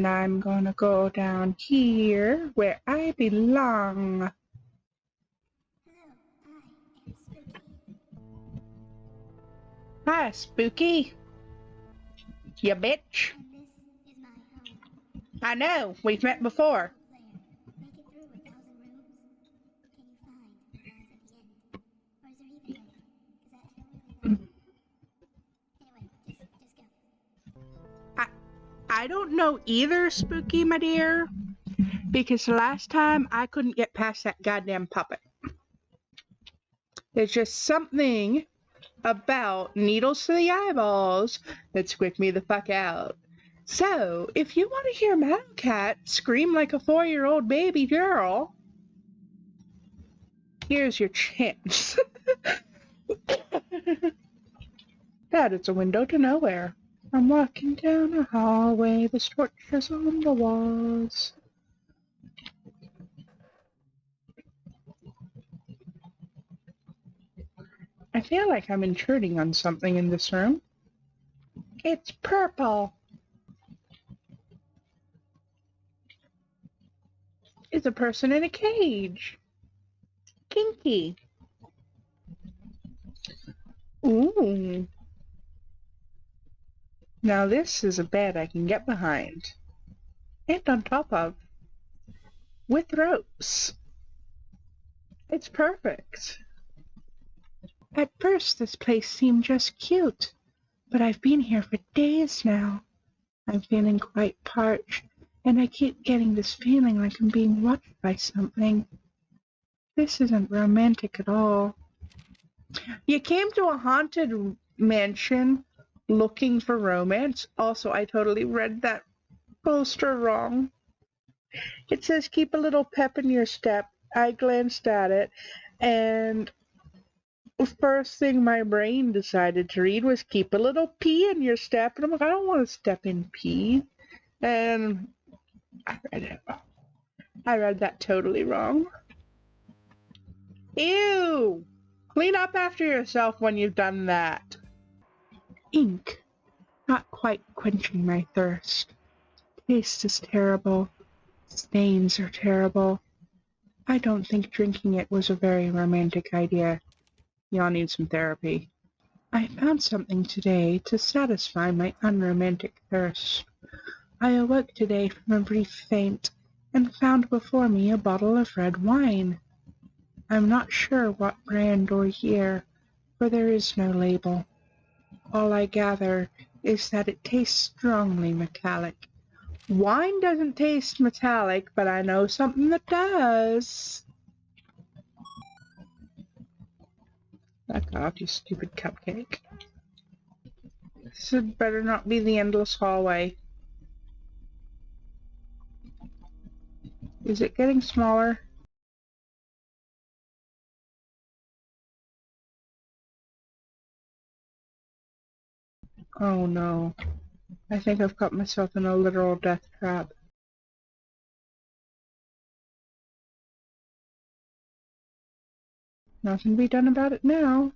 And I'm gonna go down here where I belong. Hi, Spooky. You bitch. I know, we've met before. I don't know either, Spooky, my dear, because the last time I couldn't get past that goddamn puppet. There's just something about needles to the eyeballs that squick me the fuck out. So, if you want to hear Mallowcat scream like a 4-year-old baby girl, here's your chance. That is a window to nowhere. I'm walking down a hallway, the torches on the walls. I feel like I'm intruding on something in this room. It's purple. It's a person in a cage. Kinky. Ooh. Now this is a bed I can get behind. And on top of. With ropes. It's perfect. At first this place seemed just cute, but I've been here for days now. I'm feeling quite parched, and I keep getting this feeling like I'm being watched by something. This isn't romantic at all. You came to a haunted mansion looking for romance. Also, I totally read that poster wrong. It says keep a little pep in your step. I glanced at it, and the first thing my brain decided to read was keep a little pee in your step. And I'm like, I don't want to step in pee. And I read it wrong. I read that totally wrong. Ew! Clean up after yourself when you've done that. Ink. Not quite quenching my thirst. Taste is terrible. Stains are terrible. I don't think drinking it was a very romantic idea. Y'all need some therapy. I found something today to satisfy my unromantic thirst. I awoke today from a brief faint and found before me a bottle of red wine. I'm not sure what brand or year, for there is no label. All I gather is that it tastes strongly metallic. Wine doesn't taste metallic, but I know something that does. Back off, you stupid cupcake. This had better not be the endless hallway. Is it getting smaller? Oh no. I think I've got myself in a literal death trap. Nothing to be done about it now.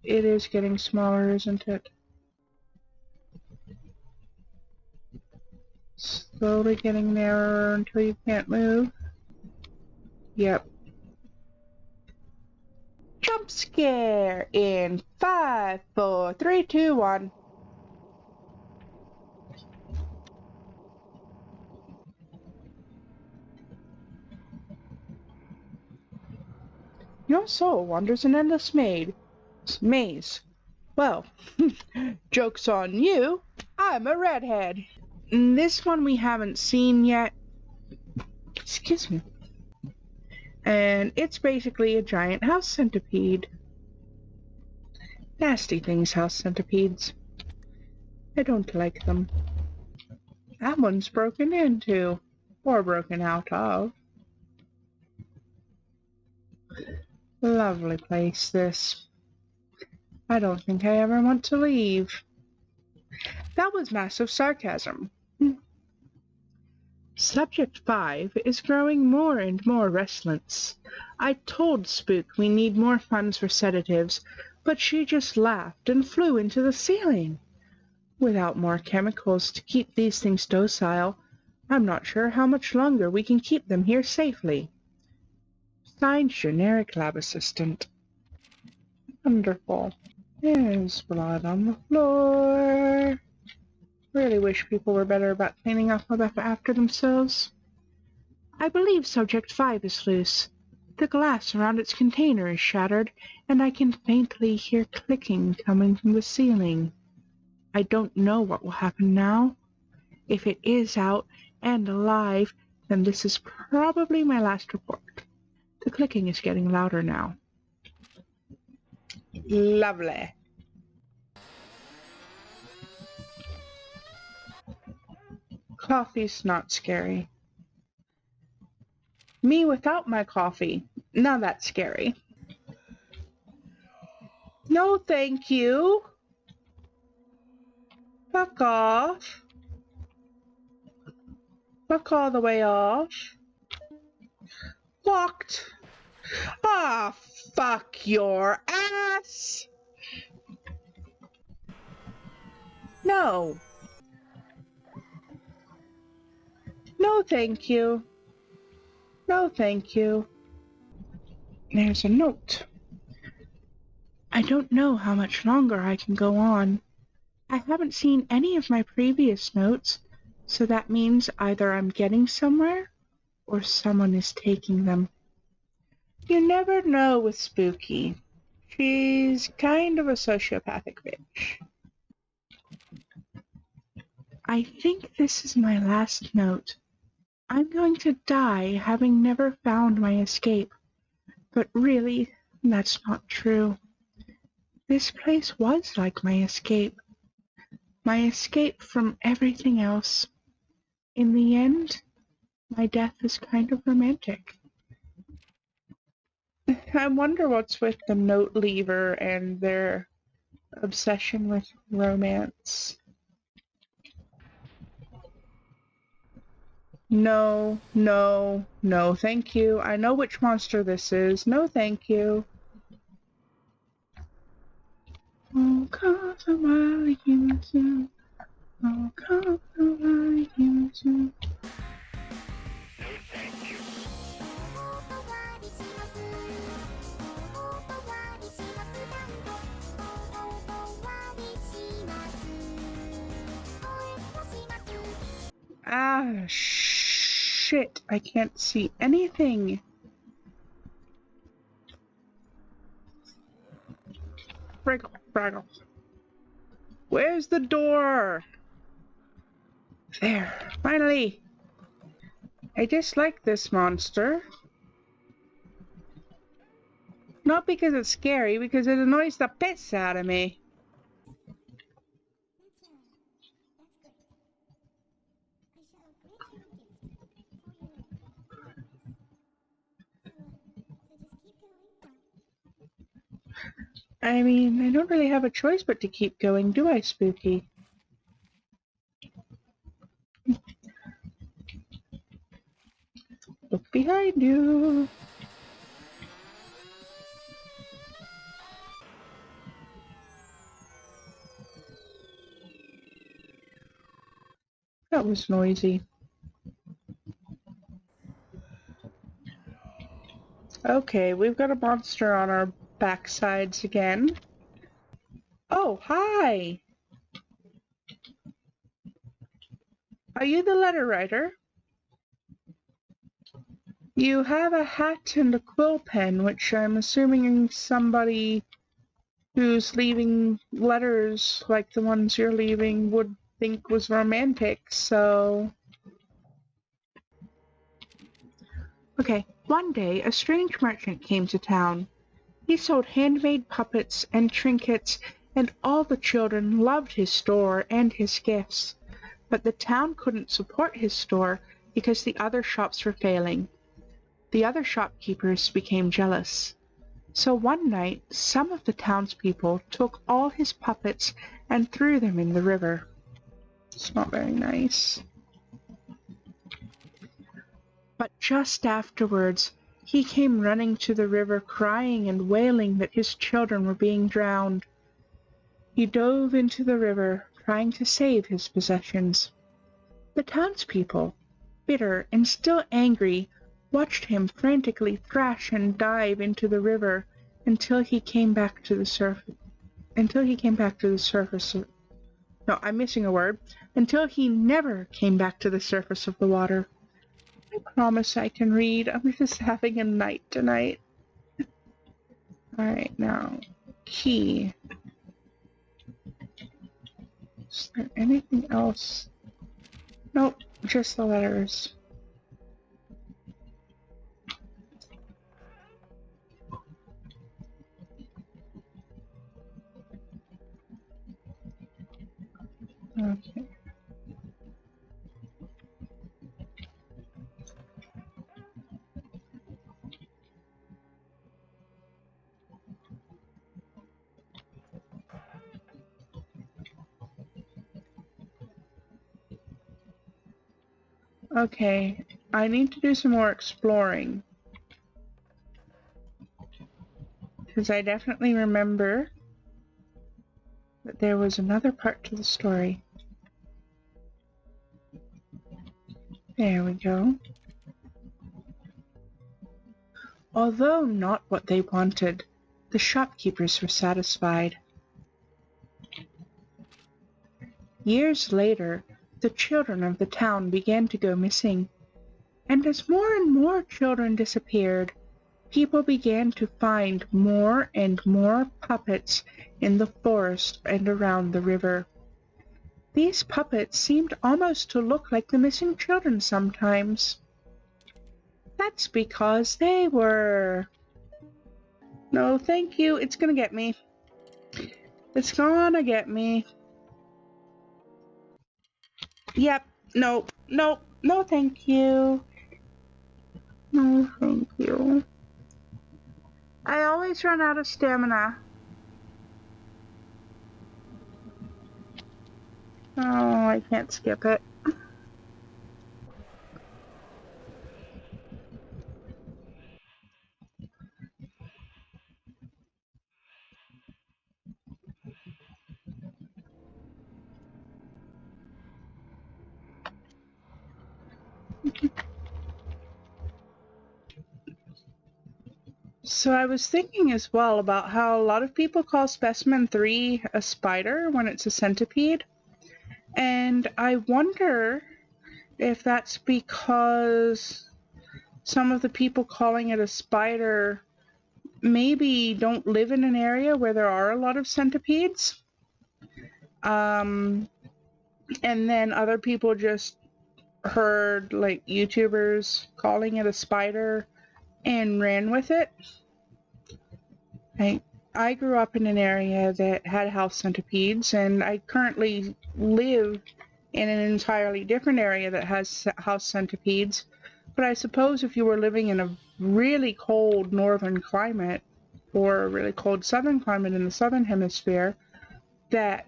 It is getting smaller, isn't it? Slowly getting narrower until you can't move. Yep. Jumpscare in 5, 4, 3, 2, 1. Your soul wanders an endless maze. Well, joke's on you. I'm a redhead. This one we haven't seen yet. Excuse me. And it's basically a giant house centipede. Nasty things, house centipedes. I don't like them. That one's broken into. Or broken out of. Lovely place, this. I don't think I ever want to leave. That was massive sarcasm. Subject 5 is growing more and more restless. I told Spook we need more funds for sedatives, but she just laughed and flew into the ceiling. Without more chemicals to keep these things docile, I'm not sure how much longer we can keep them here safely. Signed, generic lab assistant. Wonderful. There's blood on the floor. Really wish people were better about cleaning up after themselves. I believe Subject 5 is loose. The glass around its container is shattered, and I can faintly hear clicking coming from the ceiling. I don't know what will happen now. If it is out and alive, then this is probably my last report. The clicking is getting louder now. Lovely. Coffee's not scary. Me without my coffee. Now that's scary. No, thank you. Fuck off. Fuck all the way off. Locked. Ah, fuck your ass. No. No, thank you. No, thank you. There's a note. I don't know how much longer I can go on. I haven't seen any of my previous notes, so that means either I'm getting somewhere or someone is taking them. You never know with Spooky. She's kind of a sociopathic bitch. I think this is my last note. I'm going to die having never found my escape. But really, that's not true. This place was like my escape. My escape from everything else. In the end, my death is kind of romantic. I wonder what's with the note leaver and their obsession with romance. No, no, no, thank you. I know which monster this is. No, thank you. Oh, come somebody into. Oh, come somebody into. Ah, shit. I can't see anything. Fraggle, fraggle. Where's the door? There, finally. I dislike this monster. Not because it's scary, because it annoys the piss out of me. I mean, I don't really have a choice but to keep going, do I, Spooky? Look behind you. That was noisy. Okay, we've got a monster on our backsides again. Oh, hi! Are you the letter writer? You have a hat and a quill pen, which I'm assuming somebody who's leaving letters like the ones you're leaving would think was romantic, so... Okay, one day a strange merchant came to town. He sold handmade puppets and trinkets, and all the children loved his store and his gifts. But the town couldn't support his store because the other shops were failing. The other shopkeepers became jealous. So one night, some of the townspeople took all his puppets and threw them in the river. It's not very nice. But just afterwards, he came running to the river crying and wailing that his children were being drowned. He dove into the river, trying to save his possessions. The townspeople, bitter and still angry, watched him frantically thrash and dive into the river until he came back to the surface. No, I'm missing a word. Until he never came back to the surface of the water. I promise I can read. I'm just having a night tonight. Alright, now, key. Is there anything else? Nope, just the letters. Okay. Okay, I need to do some more exploring. Because I definitely remember that there was another part to the story. There we go. Although not what they wanted, the shopkeepers were satisfied. Years later, the children of the town began to go missing, and as more and more children disappeared, people began to find more and more puppets in the forest and around the river. These puppets seemed almost to look like the missing children sometimes. That's because they were... No, thank you. It's gonna get me. It's gonna get me. Yep. No, no, no thank you. No thank you. I always run out of stamina. Oh, I can't skip it. So I was thinking as well about how a lot of people call Specimen 3 a spider when it's a centipede. And I wonder if that's because some of the people calling it a spider maybe don't live in an area where there are a lot of centipedes. And then other people just heard like YouTubers calling it a spider and ran with it. I grew up in an area that had house centipedes, and I currently live in an entirely different area that has house centipedes. But I suppose if you were living in a really cold northern climate or a really cold southern climate in the southern hemisphere, that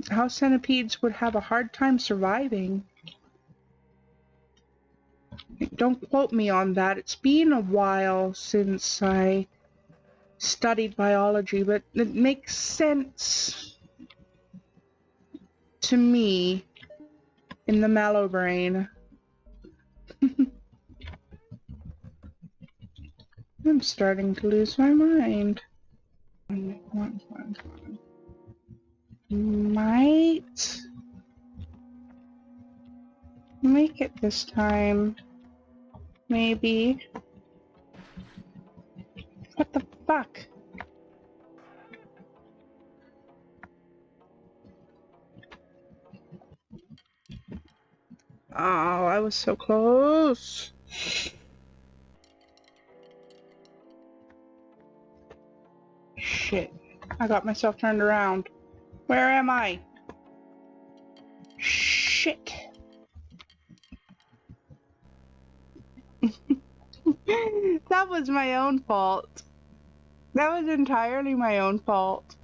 house centipedes would have a hard time surviving. Don't quote me on that. It's been a while since I studied biology, but it makes sense to me in the mallow brain. I'm starting to lose my mind. Might make it this time. Maybe. What the fuck? Oh, I was so close. Shit. I got myself turned around. Where am I? Shit. That was my own fault. That was entirely my own fault.